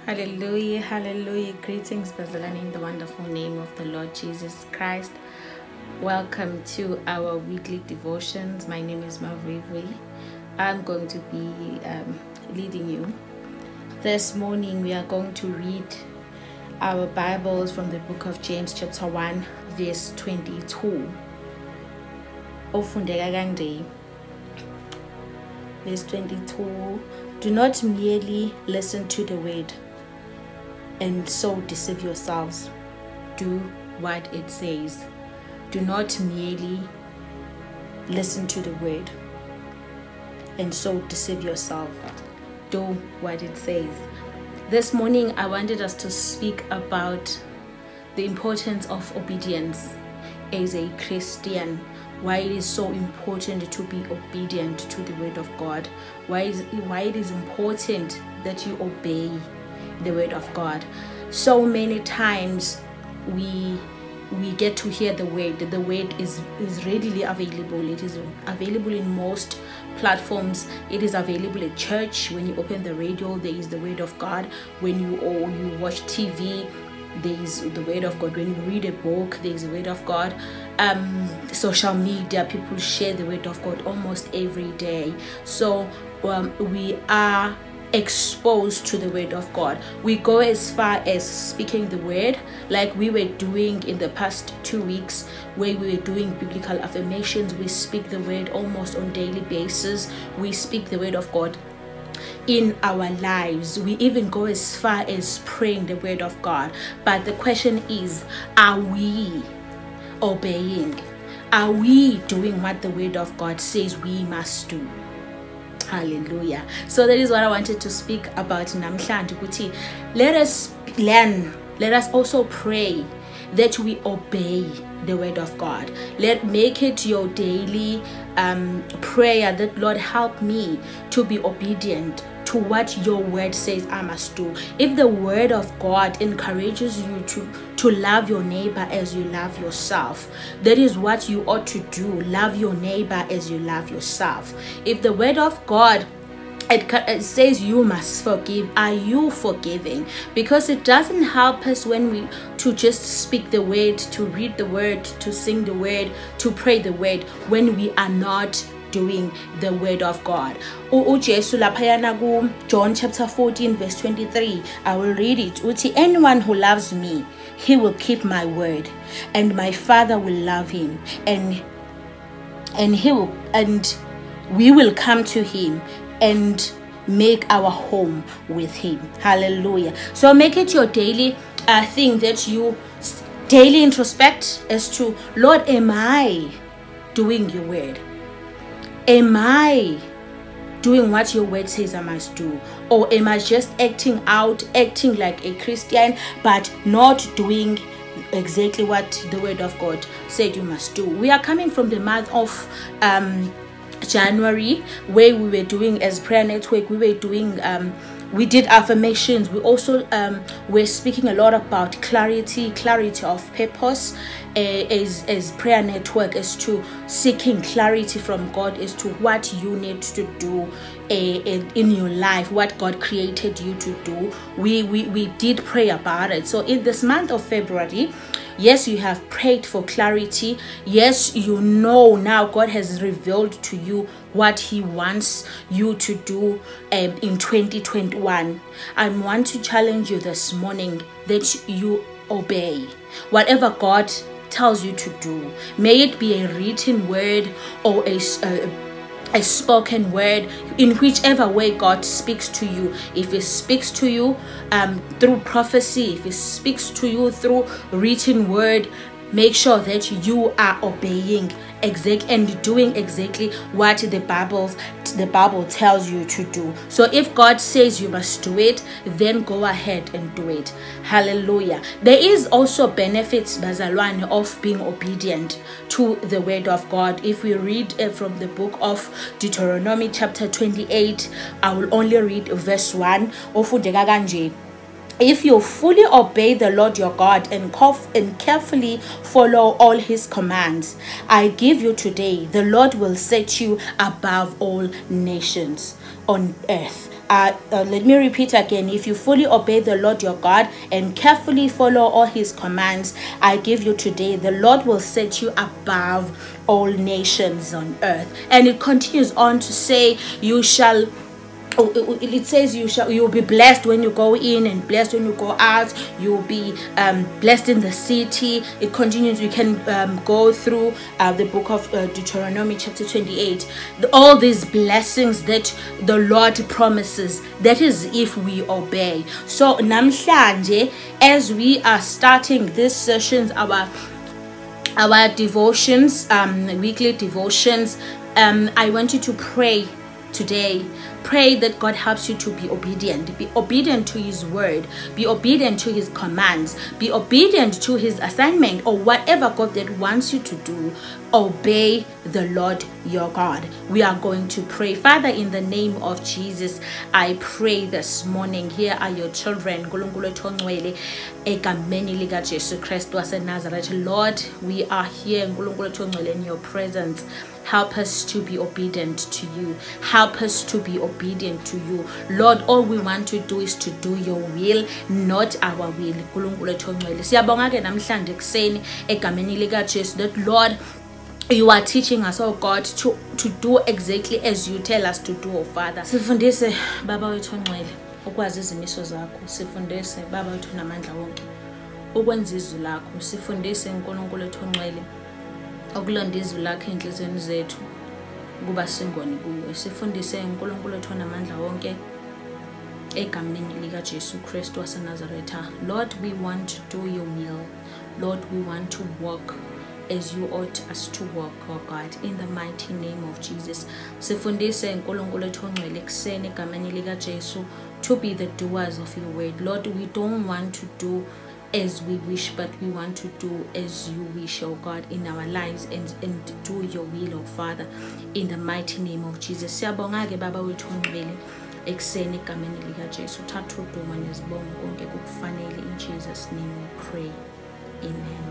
Hallelujah, hallelujah. Greetings, Bazalwane, in the wonderful name of the Lord Jesus Christ. Welcome to our weekly devotions. My name is Mavrivi. I'm going to be leading you. This morning, we are going to read our Bibles from the book of James, chapter 1, verse 22. Ofundeka kanje. Verse 22. Do not merely listen to the word and so deceive yourselves. Do what it says. Do not merely listen to the word and so deceive yourself. Do what it says. This morning I wanted us to speak about the importance of obedience as a Christian. Why it is so important to be obedient to the word of God. Why it is important that you obey the word of God. So many times we get to hear the word. The word is readily available. It is available in most platforms. It is available at church. When you open the radio, there is the word of God. When you watch TV, there is the word of God. When you read a book, there is the word of God. Social media, people share the word of God almost every day. So we are exposed to the word of God. We go as far as speaking the word, like we were doing in the past 2 weeks, where we were doing biblical affirmations. We speak the word almost on daily basis. We speak the word of God in our lives. We even go as far as praying the word of God. But the question is, are we obeying? Are we doing what the word of God says we must do? Hallelujah. So that is what I wanted to speak about namhlanje ukuthi let us learn, let us also pray that we obey the word of God. Make it your daily prayer that Lord, help me to be obedient to what your word says I must do. If the word of God encourages you to love your neighbor as you love yourself, that is what you ought to do. Love your neighbor as you love yourself. If the word of God it says you must forgive, are you forgiving? Because it doesn't help us when we to just speak the word, to read the word, to sing the word, to pray the word, when we are not doing the word of God. John chapter 14 verse 23, I will read it. Uthi, anyone who loves me, he will keep my word, and my Father will love him, and we will come to him and make our home with him. Hallelujah. So make it your daily thing that you daily introspect as to, Lord, am I doing your word? Am I doing what your word says I must do? Or am I just acting like a Christian, but not doing exactly what the word of God said you must do? We are coming from the month of January, where we were doing, as Prayer Network, we were doing we did affirmations. We also were speaking a lot about clarity of purpose, as Prayer Network, as to seeking clarity from God as to what you need to do in your life, what God created you to do. We did pray about it. So in this month of February, yes, you have prayed for clarity. Yes, you know now God has revealed to you what he wants you to do in 2021. I want to challenge you this morning that you obey whatever God tells you to do. May it be a written word or a spoken word, in whichever way God speaks to you. If he speaks to you through prophecy, if he speaks to you through written word, make sure that you are obeying and doing exactly what the Bible tells you to do. So if God says you must do it, then go ahead and do it. Hallelujah. There is also benefits, Bazalwane, of being obedient to the word of God. If we read from the book of Deuteronomy chapter 28, I will only read verse 1. Ofundeka kanje. If you fully obey the Lord your God and carefully follow all his commands I give you today, the Lord will set you above all nations on earth. let me repeat again. If you fully obey the Lord your God and carefully follow all his commands I give you today, the Lord will set you above all nations on earth. And it continues on to say, it says you'll be blessed when you go in and blessed when you go out. You'll be blessed in the city. It continues. You can go through the book of Deuteronomy chapter 28. All these blessings that the Lord promises, that is if we obey. So namhlanje, as we are starting these sessions, our devotions, weekly devotions, I want you to pray today. Pray that God helps you to be obedient to his word, be obedient to his commands, be obedient to his assignment, or whatever God that wants you to do. Obey the Lord your God. We are going to pray. Father, in the name of Jesus, I pray this morning. Here are your children. Lord, we are here in your presence. Help us to be obedient to you. Help us to be obedient to you. Lord, all we want to do is to do your will, not our will. That Lord, you are teaching us, oh God, to do exactly as you tell us to do, oh Father. Sifundise baba wethu ongcwele ukwazi izimiso zakho. Sifundise baba wethu namandla wonke ukwenza izwi lakho. Sifundise uNkulunkulu wethu ongcwele ukulonda izwi lakho enhlizweni zethu kuba singoni kuwe. Sifundise uNkulunkulu wethu namandla wonke egameni lika Jesu Kristu waseNazaretha. Lord, we want to do your will. Lord, we want to walk as you ought us to walk, oh God, in the mighty name of Jesus. Sifundise uNkulunkulu wethu ongcwele kuseni egameni lika Jesu to be the doers of your word. Lord, we don't want to do as we wish, but we want to do as you wish, oh God, in our lives, and do your will, oh Father, in the mighty name of Jesus. Siyabonga ke baba wethu ongcwele ekuseni egameni lika Jesu. Thatha udumo nezibongo konke kukufanele. In Jesus' name we pray. Amen.